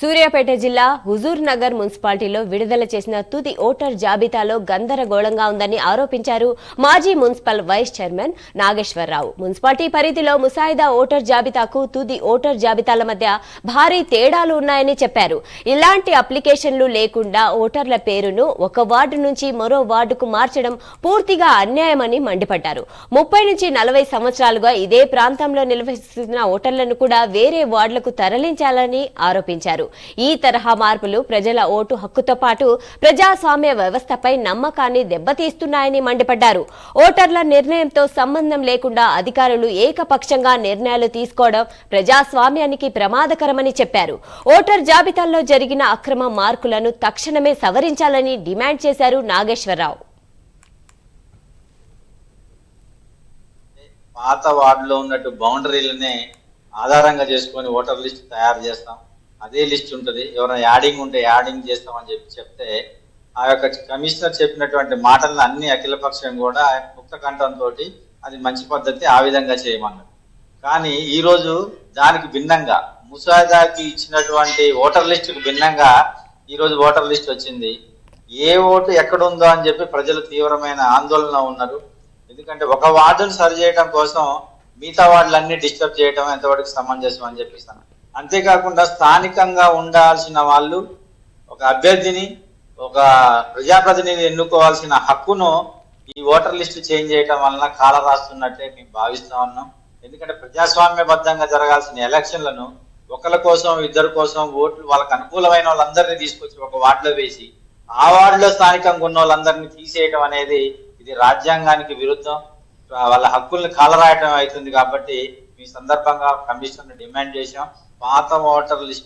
సూర్యాపేట జిల్లా హుజూర్ నగర్ మున్సిపాలిటీలో విడుదల చేసిన తుది ఓటర్ జాబితాలో గందరగోళంగా ఉందని ఆరోపించారు మాజీ municipal vice chairman Nageswararao. Municipality పరిధిలో ముసాయిదా ఓటర్ జాబితాకు తుది ఓటర్ జాబితాల మధ్య భారీ తేడాలు ఉన్నాయని చెప్పారు. ఇలాంటి అప్లికేషన్లు లేకుండా ఓటర్ల పేరును ఒక వార్డు నుంచి మరో వార్డుకు మార్చడం పూర్తిగా అన్యాయమని మండిపడ్డారు. 30 నుంచి 40 సంవత్సరాలుగా ఇదే ప్రాంతంలో నివసిస్తున్న ఓటర్లను కూడా వేరే వార్డులకు తరలించాలని ఆరోపించారు. ఈ తరహా మార్పులు ప్రజల ఓటు హక్కుతో పాటు ప్రజాస్వామ్య వ్యవస్థపై నమ్మకాన్ని దెబ్బతీస్తున్నాయని మండిపడ్డారు. ఓటర్ల నిర్ణయంతో సంబంధం లేకుండా అధికారులు ఏకపక్షంగా నిర్ణయాలు తీసుకోవడం ప్రజాస్వామ్యానికి ప్రమాదకరమని చెప్పారు. ఓటర్ జాబితాల్లో జరిగిన అక్రమ మార్పులను తక్షణమే సవరించాలని డిమాండ్ చేశారు నాగేశ్వరరావు. పాత వార్డులో ఉన్నట్టు బౌండరీలనే ఆధారంగా చేసుకొని ఓటర్ లిస్ట్ తయారు చేస్తాం. అదే లిస్ట్ ఉంటుంది. ఎవరైనా యాడింగ్ ఉంటే యాడింగ్ చేస్తామని చెప్తే ఆ యొక్క కమిషనర్ చెప్పినటువంటి మాటలను అన్ని అఖిలపక్షం కూడా ముక్త కంఠంతో అది మంచి పద్ధతి, ఆ విధంగా చేయమన్నారు. కానీ ఈరోజు దానికి భిన్నంగా ముసాయిదాకి ఇచ్చినటువంటి ఓటర్ లిస్టుకు భిన్నంగా ఈరోజు ఓటర్ లిస్ట్ వచ్చింది. ఏ ఓటు ఎక్కడుందో అని చెప్పి ప్రజలు తీవ్రమైన ఆందోళన ఉన్నారు. ఎందుకంటే ఒక వార్డును సరి చేయడం కోసం మిగతా వార్డులన్నీ డిస్టర్బ్ చేయడం ఎంతవరకు సమంజసం అని చెప్పిస్తాను. అంతేకాకుండా స్థానికంగా ఉండాల్సిన వాళ్ళు ఒక అభ్యర్థిని, ఒక ప్రజాప్రతినిధిని ఎన్నుకోవాల్సిన హక్కును ఈ ఓటర్ లిస్టు చేంజ్ చేయడం వలన కాల రాస్తున్నట్టే మేము భావిస్తా ఉన్నాం. ఎందుకంటే ప్రజాస్వామ్యబద్ధంగా జరగాల్సిన ఎలక్షన్లను ఒకరి కోసం ఇద్దరి కోసం ఓట్లు వాళ్ళకి అనుకూలమైన వాళ్ళందరినీ తీసుకొచ్చి ఒక వార్డులో వేసి ఆ వార్డులో స్థానికంగా ఉన్న వాళ్ళందరినీ తీసేయడం అనేది ఇది రాజ్యాంగానికి విరుద్ధం. వాళ్ళ హక్కుల్ని కాలరాయటం అవుతుంది. కాబట్టి ఈ సందర్భంగా కమిషన్ డిమాండ్ చేశాం. పాత ఓటర్ లిస్ట్